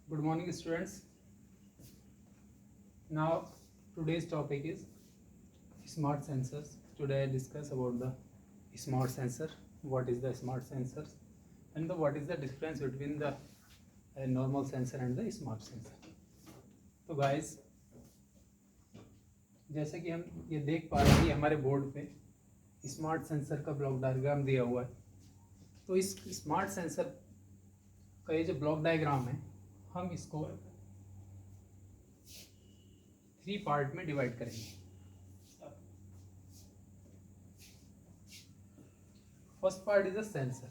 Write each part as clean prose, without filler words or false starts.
Good morning, students. Now, today's topic is smart sensors. Today, I discuss about the smart sensor. What is the smart sensors, and what is the difference between the normal sensor and the smart sensor. तो guys, जैसे कि हम ये देख पा रहे हैं हमारे बोर्ड पे स्मार्ट सेंसर का ब्लॉक डायग्राम दिया हुआ है। तो इस स्मार्ट सेंसर का ये जो ब्लॉक डायग्राम है, हम इसको 3 पार्ट में डिवाइड करेंगे। First part is the sensor.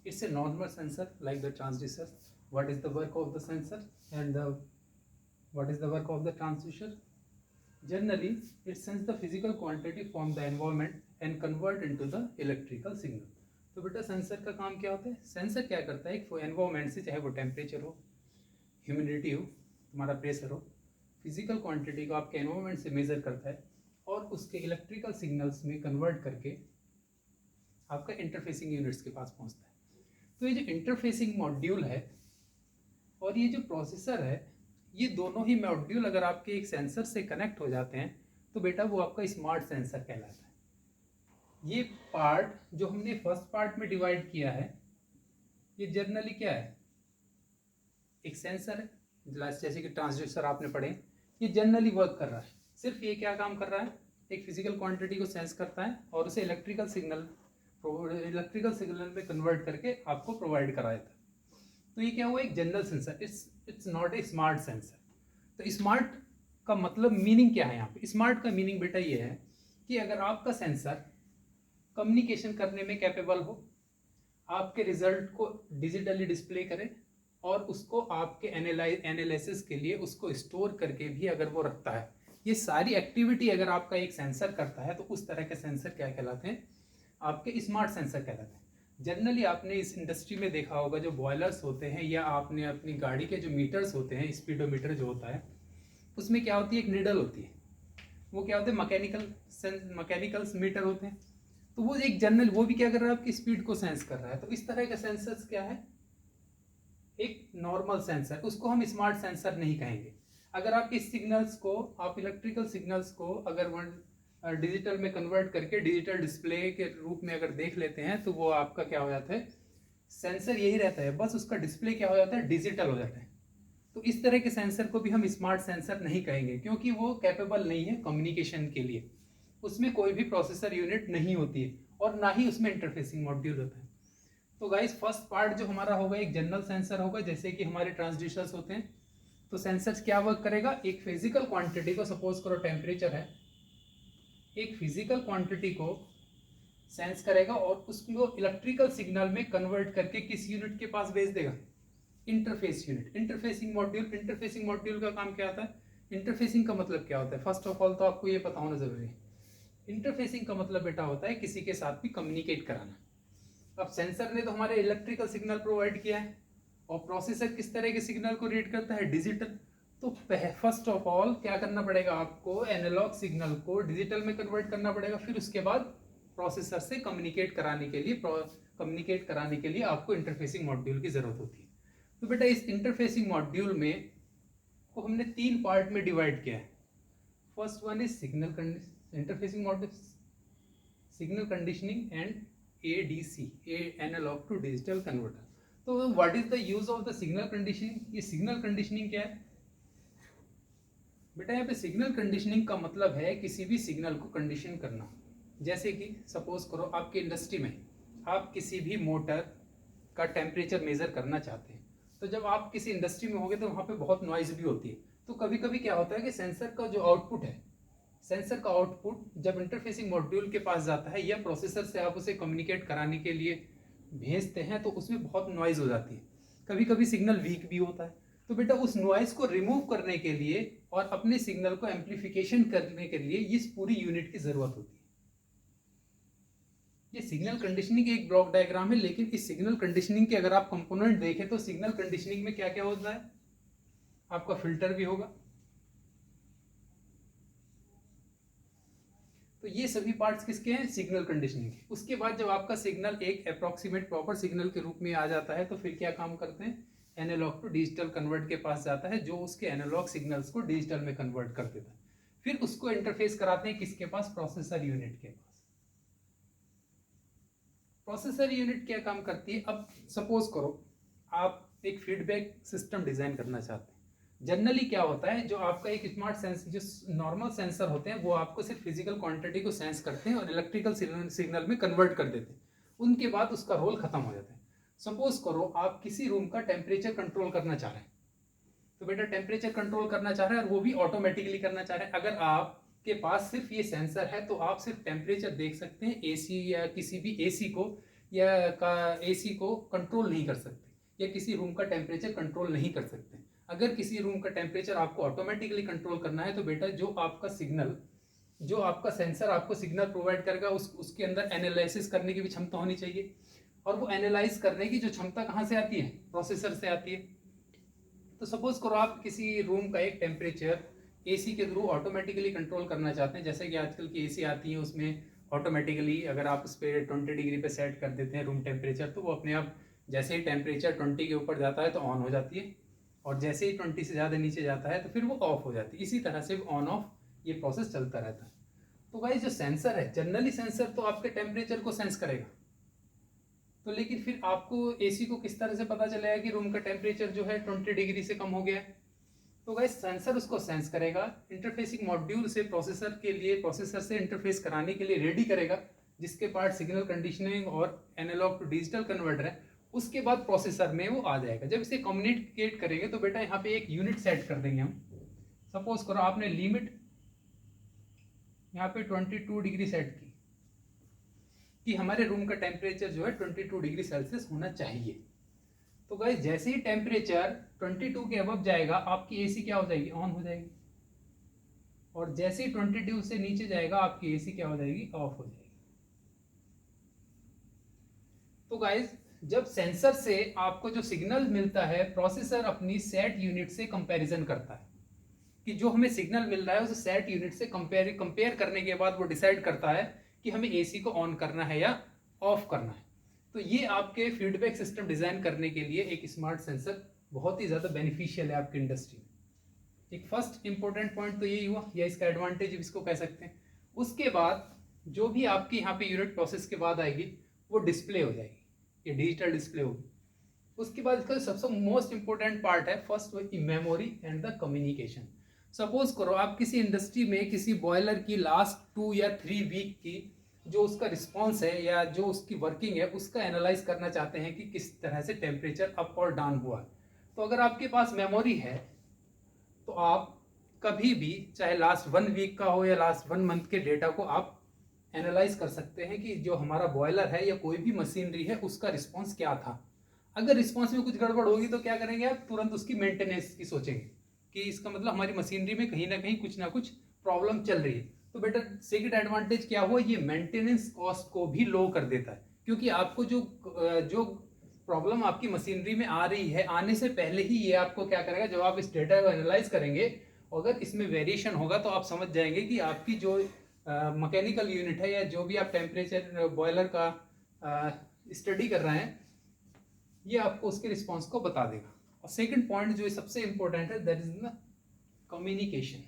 It's a normal sensor like the transducer. What is the work of the sensor and what is the work of the transducer? Generally, it sends the physical quantity from the environment and convert into the electrical signal. तो बेटा sensor का काम क्या होता है? Sensor क्या करता है, एक एनवायरमेंट से, चाहे वो टेम्परेचर हो, ह्यूमिडिटी हो, तुम्हारा प्रेशर हो, फिजिकल क्वांटिटी को आपके एनवायरमेंट से मेजर करता है और उसके इलेक्ट्रिकल सिग्नल्स में कन्वर्ट करके आपका इंटरफेसिंग यूनिट्स के पास पहुंचता है। तो ये जो इंटरफेसिंग मॉड्यूल है और ये जो प्रोसेसर है, ये दोनों ही मॉड्यूल अगर आपके एक सेंसर से कनेक्ट हो जाते हैं तो बेटा वो आपका स्मार्ट सेंसर कहलाता है। ये पार्ट जो हमने फर्स्ट पार्ट में डिवाइड किया है, ये जनरली क्या है, एक सेंसर है, जैसे कि ट्रांसड्यूसर आपने पढ़े, ये जनरली वर्क कर रहा है। सिर्फ ये क्या काम कर रहा है, एक फिजिकल क्वांटिटी को सेंस करता है और उसे इलेक्ट्रिकल सिग्नल में कन्वर्ट करके आपको प्रोवाइड कराया था। तो ये क्या हुआ, एक general sensor, it's not a smart sensor. तो स्मार्ट का मतलब मीनिंग क्या है यहाँ पे? स्मार्ट का मीनिंग बेटा ये है कि अगर आपका सेंसर कम्युनिकेशन करने में कैपेबल हो, आपके रिजल्ट को डिजिटली डिस्प्ले करे और उसको आपके एनालिसिस के लिए उसको स्टोर करके भी अगर वो रखता है, ये सारी एक्टिविटी अगर आपका एक सेंसर करता है तो उस तरह के सेंसर क्या कहलाते हैं, आपके स्मार्ट सेंसर कहलाते हैं। जनरली आपने इस इंडस्ट्री में देखा होगा, जो बॉयलर्स होते हैं या आपने अपनी गाड़ी के जो मीटर्स होते हैं, स्पीडोमीटर जो होता है, उसमें क्या होती है, एक निडल होती है। वो क्या होते हैं, मैकेनिकल मीटर होते हैं। तो वो एक जनरल, वो भी क्या कर रहा है, आपकी स्पीड को सेंस कर रहा है। तो इस तरह का सेंसर्स क्या है, एक नॉर्मल सेंसर, उसको हम स्मार्ट सेंसर नहीं कहेंगे। अगर आप इस सिग्नल्स को, आप इलेक्ट्रिकल सिग्नल्स को अगर डिजिटल में कन्वर्ट करके डिजिटल डिस्प्ले के रूप में अगर देख लेते हैं तो वो आपका क्या हो जाता है, सेंसर यही रहता है, बस उसका डिस्प्ले क्या हो जाता है, डिजिटल हो जाता है। तो इस तरह के सेंसर को भी हम स्मार्ट सेंसर नहीं कहेंगे, क्योंकि वो कैपेबल नहीं है कम्युनिकेशन के लिए। उसमें कोई भी प्रोसेसर यूनिट नहीं होती है और ना ही उसमें इंटरफेसिंग मॉड्यूल होता है। तो गाइस, फर्स्ट पार्ट जो हमारा होगा एक जनरल सेंसर होगा, जैसे कि हमारे ट्रांसड्यूसर्स होते हैं। तो सेंसर क्या वर्क करेगा, एक फिजिकल क्वांटिटी को, सपोज करो टेम्परेचर है, एक फिजिकल क्वांटिटी को सेंस करेगा और उसको इलेक्ट्रिकल सिग्नल में कन्वर्ट करके किस यूनिट के पास भेज देगा, interface unit, interfacing module. Interfacing module का काम क्या होता है, इंटरफेसिंग का मतलब क्या होता है, फर्स्ट ऑफ ऑल तो आपको ये पता होना जरूरी है। इंटरफेसिंग का मतलब बेटा होता है किसी के साथ भी कम्युनिकेट कराना। अब सेंसर ने तो हमारे इलेक्ट्रिकल सिग्नल प्रोवाइड किया है और प्रोसेसर किस तरह के सिग्नल को रीड करता है, डिजिटल। तो फर्स्ट ऑफ ऑल क्या करना पड़ेगा आपको, एनालॉग सिग्नल को डिजिटल में कन्वर्ट करना पड़ेगा, फिर उसके बाद प्रोसेसर से कम्युनिकेट कराने के लिए आपको इंटरफेसिंग मॉड्यूल की जरूरत होती है। तो बेटा इस इंटरफेसिंग मॉड्यूल में को हमने 3 पार्ट में डिवाइड किया है। First one is signal interfacing module, signal conditioning and ADC, analog to digital converter. तो what is the use of the signal conditioning? ये सिग्नल कंडीशनिंग क्या है बेटा, यहाँ पे सिग्नल कंडीशनिंग का मतलब है किसी भी सिग्नल को कंडीशन करना। जैसे कि सपोज करो आपकी इंडस्ट्री में आप किसी भी मोटर का टेम्परेचर मेजर करना चाहते हैं, तो जब आप किसी इंडस्ट्री में होगे तो वहाँ पे बहुत नॉइज भी होती है। तो कभी कभी क्या होता है कि सेंसर का जो आउटपुट है, सेंसर का आउटपुट जब इंटरफेसिंग मॉड्यूल के पास जाता है या प्रोसेसर से आप उसे कम्युनिकेट कराने के लिए भेजते हैं, तो उसमें बहुत नॉइज हो जाती है, कभी कभी सिग्नल वीक भी होता है। तो बेटा उस नॉइज को रिमूव करने के लिए और अपने सिग्नल को एम्प्लीफिकेशन करने के लिए इस पूरी यूनिट की जरूरत होती है। ये सिग्नल कंडीशनिंग एक ब्लॉक डायग्राम है, लेकिन इस सिग्नल कंडीशनिंग के अगर आप कंपोनेंट देखें तो सिग्नल कंडीशनिंग में क्या क्या होता है, आपका फिल्टर भी होगा। तो ये सभी पार्ट्स किसके हैं, सिग्नल कंडीशनिंग के। उसके बाद जब आपका सिग्नल एक अप्रोक्सीमेट प्रॉपर सिग्नल के रूप में आ जाता है तो फिर क्या काम करते हैं, एनालॉग टू डिजिटल कन्वर्ट के पास जाता है, जो उसके एनालॉग सिग्नल्स को डिजिटल में कन्वर्ट कर देता है। फिर उसको इंटरफेस कराते हैं किसके पास? प्रोसेसर यूनिट के पास। प्रोसेसर यूनिट क्या काम करती है? अब सपोज करो आप एक फीडबैक सिस्टम डिजाइन करना चाहते हैं। जनरली क्या होता है, जो आपका एक स्मार्ट सेंस, जो नॉर्मल सेंसर होते हैं वो आपको सिर्फ फिजिकल क्वांटिटी को सेंस करते हैं और इलेक्ट्रिकल सिग्नल में कन्वर्ट कर देते हैं, उनके बाद उसका रोल खत्म हो जाता है। सपोज करो आप किसी रूम का टेम्परेचर कंट्रोल करना चाह रहे हैं, तो बेटा टेम्परेचर कंट्रोल करना चाह रहे हैं और वो भी ऑटोमेटिकली करना चाह रहे हैं। अगर आपके पास सिर्फ ये सेंसर है तो आप सिर्फ टेम्परेचर देख सकते हैं, एसी या किसी भी एसी को या एसी को कंट्रोल नहीं कर सकते, या किसी रूम का टेम्परेचर कंट्रोल नहीं कर सकते। अगर किसी रूम का टेम्परेचर आपको ऑटोमेटिकली कंट्रोल करना है तो बेटा जो आपका सिग्नल, जो आपका सेंसर आपको सिग्नल प्रोवाइड करेगा उसके अंदर एनालिसिस करने की भी क्षमता होनी चाहिए। और वो एनालाइज करने की जो क्षमता कहाँ से आती है? प्रोसेसर से आती है। तो सपोज करो आप किसी रूम का एक टेम्परेचर एसी के थ्रू ऑटोमेटिकली कंट्रोल करना चाहते हैं, जैसे कि आजकल की एसी आती है उसमें ऑटोमेटिकली अगर आप उस पर 20 डिग्री पे सेट कर देते हैं रूम टेम्परेचर, तो वो अपने आप जैसे ही टेम्परेचर 20 के ऊपर जाता है तो ऑन हो जाती है, और जैसे ही 20 से ज़्यादा नीचे जाता है तो फिर वो ऑफ हो जाती है। इसी तरह से ऑन ऑफ ये प्रोसेस चलता रहता है। तो भाई जो सेंसर है, जनरली सेंसर तो आपके टेम्परेचर को सेंस करेगा, तो लेकिन फिर आपको एसी को किस तरह से पता चलेगा कि रूम का टेम्परेचर जो है 20 डिग्री से कम हो गया है? तो गाइस सेंसर उसको सेंस करेगा, इंटरफेसिंग मॉड्यूल से प्रोसेसर के लिए, प्रोसेसर से इंटरफेस कराने के लिए रेडी करेगा, जिसके पार्ट सिग्नल कंडीशनिंग और एनालॉग टू डिजिटल कन्वर्टर है। उसके बाद प्रोसेसर में वो आ जाएगा। जब इसे कम्युनिकेट करेंगे तो बेटा यहाँ पे एक यूनिट सेट कर देंगे हम। सपोज करो आपने लिमिट यहाँ पे 22 डिग्री सेट की कि हमारे रूम का टेम्परेचर जो है 22 डिग्री सेल्सियस होना चाहिए। तो गाइस जैसे ही टेम्परेचर 22 के अबव जाएगा आपकी एसी क्या हो जाएगी? ऑन हो जाएगी। और जैसे ही 22 से नीचे जाएगा आपकी एसी क्या हो जाएगी? ऑफ हो जाएगी। तो गाइस जब सेंसर से आपको जो सिग्नल मिलता है, प्रोसेसर अपनी सेट यूनिट से कंपैरिजन करता है कि जो हमें सिग्नल मिल रहा है उसे सेट यूनिट से कंपेयर करने के बाद वो डिसाइड करता है कि हमें एसी को ऑन करना है या ऑफ करना है। तो ये आपके फीडबैक सिस्टम डिजाइन करने के लिए एक स्मार्ट सेंसर बहुत ही ज्यादा बेनिफिशियल है आपकी इंडस्ट्री में। एक फर्स्ट इंपॉर्टेंट पॉइंट तो यही हुआ, या इसका एडवांटेज इसको कह सकते हैं। उसके बाद जो भी आपकी यहाँ पे यूनिट प्रोसेस के बाद आएगी वो डिस्प्ले हो जाएगी, ये डिजिटल डिस्प्ले होगी। उसके बाद इसका सबसे मोस्ट इंपॉर्टेंट पार्ट है first memory and the communication. Suppose करो आप किसी इंडस्ट्री में किसी बॉयलर की लास्ट 2 या 3 वीक की जो उसका रिस्पॉन्स है या जो उसकी वर्किंग है उसका एनालाइज करना चाहते हैं कि किस तरह से टेम्परेचर अप और डाउन हुआ। तो अगर आपके पास मेमोरी है तो आप कभी भी चाहे लास्ट 1 वीक का हो या लास्ट 1 मंथ के डेटा को आप एनालाइज कर सकते हैं कि जो हमारा बॉयलर है या कोई भी मशीनरी है उसका रिस्पॉन्स क्या था। अगर रिस्पॉन्स में कुछ गड़बड़ होगी तो क्या करेंगे आप? तुरंत उसकी मेंटेनेंस की सोचेंगे कि इसका मतलब हमारी मशीनरी में कहीं ना कहीं कुछ ना कुछ प्रॉब्लम चल रही है। तो बेटा सेकंड एडवांटेज क्या हुआ? ये मेंटेनेंस कॉस्ट को भी लो कर देता है, क्योंकि आपको जो प्रॉब्लम आपकी मशीनरी में आ रही है आने से पहले ही ये आपको क्या करेगा, जब आप इस डेटा को एनालाइज करेंगे अगर इसमें वेरिएशन होगा तो आप समझ जाएंगे कि आपकी जो मैकेनिकल यूनिट है या जो भी आप टेम्परेचर बॉयलर का स्टडी कर रहे हैं ये आपको उसके रिस्पॉन्स को बता देगा। और सेकंड पॉइंट जो सबसे इंपॉर्टेंट है दैट इज द कम्युनिकेशन।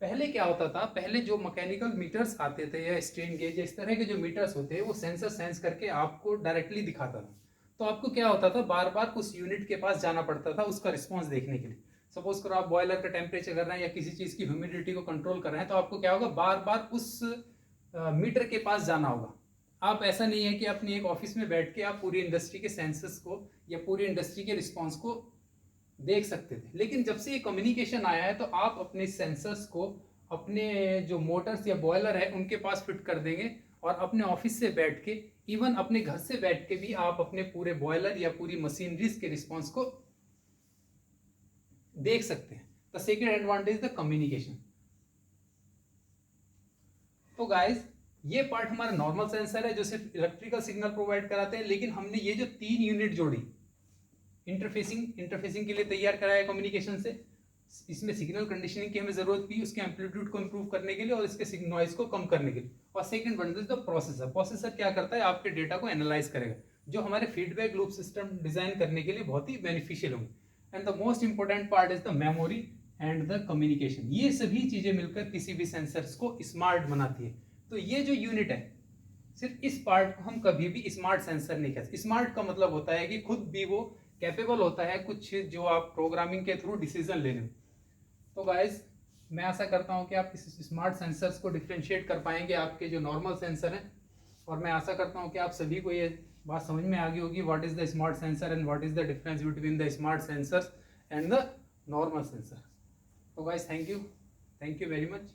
पहले क्या होता था? पहले जो मैकेनिकल मीटर्स आते थे या स्ट्रेन गेज इस तरह के जो मीटर्स होते हैं वो सेंसर सेंस करके आपको डायरेक्टली दिखाता था। तो आपको क्या होता था? बार बार उस यूनिट के पास जाना पड़ता था उसका रिस्पॉन्स देखने के लिए। सपोज करो आप बॉयलर का टेम्परेचर कर रहे हैं या किसी चीज़ की ह्यूमिडिटी को कंट्रोल कर रहे हैं तो आपको क्या होगा? बार बार उस मीटर के पास जाना होगा। आप ऐसा नहीं है कि अपनी एक ऑफिस में बैठ के आप पूरी इंडस्ट्री के सेंसर्स को या पूरी इंडस्ट्री के रिस्पॉन्स को देख सकते थे। लेकिन जब से ये कम्युनिकेशन आया है तो आप अपने सेंसर्स को अपने जो मोटर्स या बॉयलर है उनके पास फिट कर देंगे और अपने ऑफिस से बैठ के, इवन अपने घर से बैठ के भी आप अपने पूरे बॉयलर या पूरी मशीनरीज के रिस्पॉन्स को देख सकते हैं। The second advantage the communication. तो गाइस ये पार्ट हमारा नॉर्मल सेंसर है जो सिर्फ इलेक्ट्रिकल सिग्नल प्रोवाइड कराते हैं, लेकिन हमने ये जो 3 यूनिट जोड़ी इंटरफेसिंग के लिए तैयार कराया कम्युनिकेशन से। इसमें सिग्नल कंडीशनिंग की हमें जरूरत थी उसके एम्पलीट्यूड को इंप्रूव करने के लिए और इसके नॉइज को कम करने के लिए। और second one is the processor. Processor क्या करता है? आपके डेटा को एनालाइज करेगा। जो हमारे फीडबैक लूप सिस्टम डिजाइन करने के लिए बहुत ही बेनिफिशियल होंगे। And the most important part is the memory and the communication. ये सभी चीजें मिलकर किसी भी सेंसर्स को स्मार्ट बनाती है। तो ये जो यूनिट है, सिर्फ इस पार्ट को हम कभी भी स्मार्ट सेंसर नहीं कहते। स्मार्ट का मतलब होता है कि खुद भी वो कैपेबल होता है कुछ जो आप प्रोग्रामिंग के थ्रू डिसीजन लेने में। तो गाइज मैं आशा करता हूँ कि आप इस स्मार्ट सेंसर्स को डिफ्रेंशिएट कर पाएंगे आपके जो नॉर्मल सेंसर हैं, और मैं आशा करता हूँ कि आप सभी को ये बात समझ में आ गई होगी what is the smart sensor and what is the difference between the smart sensors and the normal sensor. तो guys thank you very much.